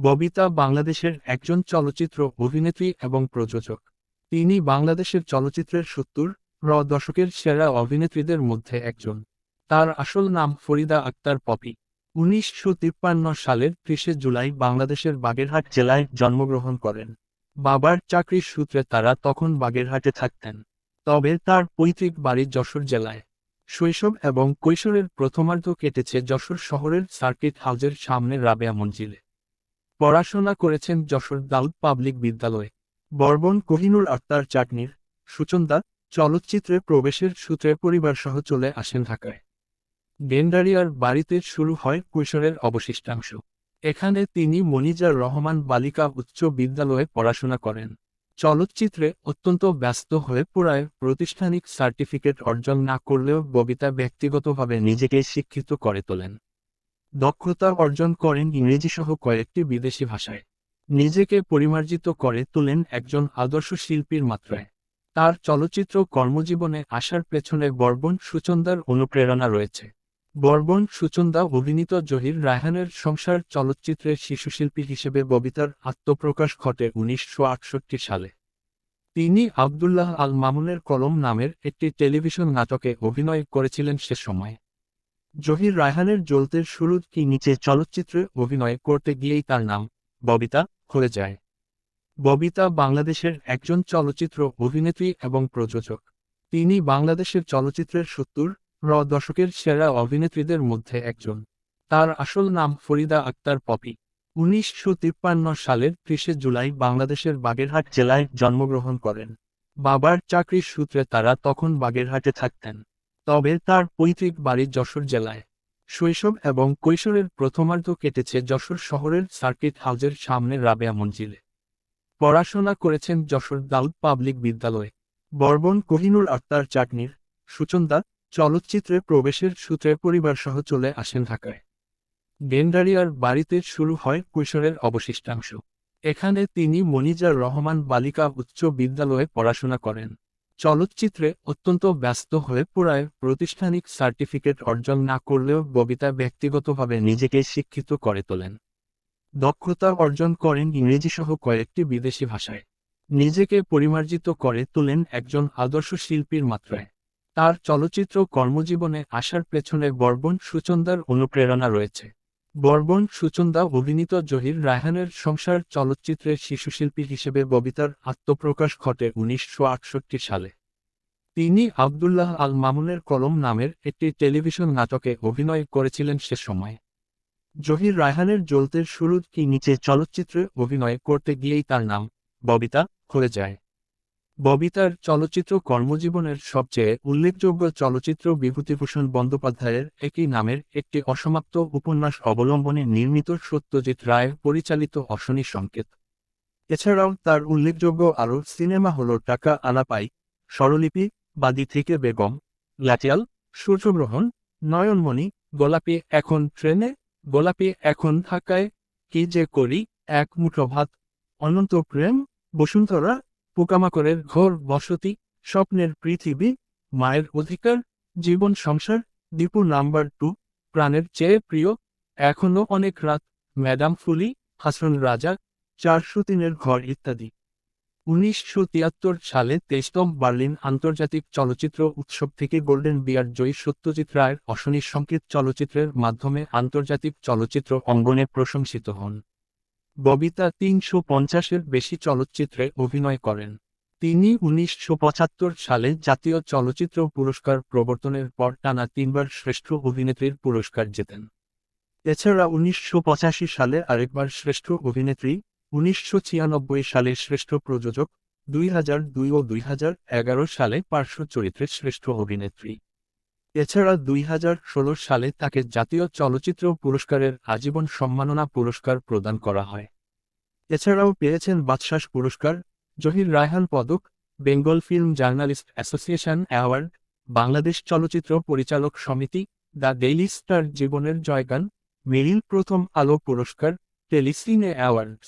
ববিতা বাংলাদেশের একজন চলচ্চিত্র অভিনেত্রী এবং প্রযোজক। তিনি বাংলাদেশের চলচ্চিত্রের ৭০ দশকের সেরা অভিনেত্রীদের মধ্যে একজন। তার আসল নাম ফরিদা আক্তার পপি। ১৯৫৩ সালের ৩০ জুলাই বাংলাদেশের বাগেরহাট জেলায় জন্মগ্রহণ করেন। বাবার চাকরির সূত্রে তারা তখন বাগেরহাটে থাকতেন। তবে তার পৈতৃক বাড়ি যশোর জেলায়। শৈশব এবং কৈশোরের প্রথমার্ধ কেটেছে যশোর শহরের সার্কিট হাউজের সামনে রাবেয়া মঞ্জিলে। পড়াশোনা করেছেন যশোর দাউদ পাবলিক বিদ্যালয়ে। বর্বন কোহিনুর আক্তার চাটনির সুচন্দা চলচ্চিত্রে প্রবেশের সূত্রে পরিবারসহ চলে আসেন ঢাকায়। গেন্ডারিয়ার বাড়িতে শুরু হয় কৈশোরের অবশিষ্টাংশ। এখানে তিনি মনিজার রহমান বালিকা উচ্চ বিদ্যালয়ে পড়াশোনা করেন। চলচ্চিত্রে অত্যন্ত ব্যস্ত হয়ে পড়ায় প্রাতিষ্ঠানিক সার্টিফিকেট অর্জন না করলেও ববিতা ব্যক্তিগতভাবে নিজেকে শিক্ষিত করে তোলেন। দক্ষতা অর্জন করেন ইংরেজিসহ কয়েকটি বিদেশি ভাষায়। নিজেকে পরিমার্জিত করে তোলেন একজন আদর্শ শিল্পীর মাত্রায়। তার চলচ্চিত্র কর্মজীবনে আসার পেছনে বর্বন সুচন্দার অনুপ্রেরণা রয়েছে। বর্বন সুচন্দা অভিনীত জহির রায়হানের সংসার চলচ্চিত্রের শিশুশিল্পী হিসেবে ববিতার আত্মপ্রকাশ ঘটে ১৯৬৮ সালে। তিনি আবদুল্লাহ আল মামুনের কলম নামের একটি টেলিভিশন নাটকে অভিনয় করেছিলেন সে সময়। জহির রায়হানের জ্বলতের শুরুর কি নিচে চলচ্চিত্রে অভিনয় করতে গিয়েই তার নাম ববিতা হয়ে যায়। ববিতা বাংলাদেশের একজন চলচ্চিত্র অভিনেত্রী এবং প্রযোজক। তিনি বাংলাদেশের চলচ্চিত্রের ৭০ দশকের সেরা অভিনেত্রীদের মধ্যে একজন। তার আসল নাম ফরিদা আক্তার পপি। ১৯৫৩ সালের ৩০ জুলাই বাংলাদেশের বাগেরহাট জেলায় জন্মগ্রহণ করেন। বাবার চাকরির সূত্রে তারা তখন বাগেরহাটে থাকতেন। তবে তার পৈতৃক বাড়ি যশোর জেলায়। শৈশব এবং কৈশোরের প্রথমার্ধ কেটেছে যশোর শহরের সার্কিট হাউজের সামনে রাবেয়া মঞ্জিলে। পড়াশোনা করেছেন যশোর দাউদ পাবলিক বিদ্যালয়ে। বর্বন কোহিনুর আক্তার চাটনির সুচন্দা চলচ্চিত্রে প্রবেশের সূত্রে পরিবারসহ চলে আসেন ঢাকায়। গেন্ডারিয়ার বাড়িতে শুরু হয় কৈশোরের অবশিষ্টাংশ। এখানে তিনি মনিজার রহমান বালিকা উচ্চ বিদ্যালয়ে পড়াশোনা করেন। চলচ্চিত্রে অত্যন্ত ব্যস্ত হয়ে পড়ায় প্রাতিষ্ঠানিক সার্টিফিকেট অর্জন না করলেও ববিতা ব্যক্তিগতভাবে নিজেকে শিক্ষিত করে তোলেন। দক্ষতা অর্জন করেন ইংরেজিসহ কয়েকটি বিদেশি ভাষায়। নিজেকে পরিমার্জিত করে তোলেন একজন আদর্শ শিল্পীর মাত্রায়। তার চলচ্চিত্র কর্মজীবনে আসার পেছনে বর্বন সুচন্দার অনুপ্রেরণা রয়েছে। বর্বন সুচন্দা অভিনীত জহির রায়হানের সংসার চলচ্চিত্রের শিশুশিল্পী হিসেবে ববিতার আত্মপ্রকাশ ঘটে ১৯৬৮ সালে। তিনি আবদুল্লাহ আল মামুনের কলম নামের একটি টেলিভিশন নাটকে অভিনয় করেছিলেন সে সময়। জহির রায়হানের জ্বলতের শুরুর কি নিচে চলচ্চিত্রে অভিনয় করতে গিয়েই তার নাম ববিতা হয়ে যায়। ববিতার চলচ্চিত্র কর্মজীবনের সবচেয়ে উল্লেখযোগ্য চলচ্চিত্র বিভূতিভূষণ বন্দ্যোপাধ্যায়ের একই নামের একটি অসমাপ্ত উপন্যাস অবলম্বনে নির্মিত সত্যজিৎ রায় পরিচালিত অশনি সংকেত। এছাড়াও তার উল্লেখযোগ্য আরও সিনেমা হল টাকা আনা পাই, স্বরলিপি, বাদী থেকে বেগম, লাঠিয়াল, সূর্যগ্রহণ, নয়নমণি, গোলাপি এখন ট্রেনে, গোলাপি এখন ঢাকায়, কি যে করি, এক মুঠো ভাত, অনন্ত প্রেম, বসুন্ধরা, পোকামাকড়ের ঘোর বসতি, স্বপ্নের পৃথিবী, মায়ের অধিকার, জীবন সংসার, দীপু নাম্বার 2, প্রাণের চেয়ে প্রিয়, এখনো অনেক রাত, ম্যাডাম ফুলি, হাসন রাজা, ৪০৩-এর ঘর ইত্যাদি। ১৯৭৩ সালে ২৩তম বার্লিন আন্তর্জাতিক চলচ্চিত্র উৎসব থেকে গোল্ডেন বিয়ার জয়ী সত্যজিৎ রায়ের অশনি সংকেত চলচ্চিত্রের মাধ্যমে আন্তর্জাতিক চলচ্চিত্র অঙ্গনে প্রশংসিত হন। ববিতা ৩৫০-এর বেশি চলচ্চিত্রে অভিনয় করেন। তিনি ১৯৭৫ সালে জাতীয় চলচ্চিত্র পুরস্কার প্রবর্তনের পর টানা ৩বার শ্রেষ্ঠ অভিনেত্রীর পুরস্কার জেতেন। এছাড়া ১৯৮৫ সালে আরেকবার শ্রেষ্ঠ অভিনেত্রী, ১৯৯৬ সালে শ্রেষ্ঠ প্রযোজক, ২০০২ ও ২০১১ সালে পার্শ্ব চরিত্রে শ্রেষ্ঠ অভিনেত্রী। এছাড়া ২০১৬ সালে তাকে জাতীয় চলচ্চিত্র পুরস্কারের আজীবন সম্মাননা পুরস্কার প্রদান করা হয়। এছাড়াও পেয়েছেন বাচসাস পুরস্কার, জহির রায়হান পদক, Bengal film journalist association award, Bangladesh চলচ্চিত্র পরিচালক সমিতি, দ্য ডেইলি স্টার জীবনের জয়গান, মেরিল প্রথম আলো পুরস্কার, টেলিসিনে অ্যাওয়ার্ডস।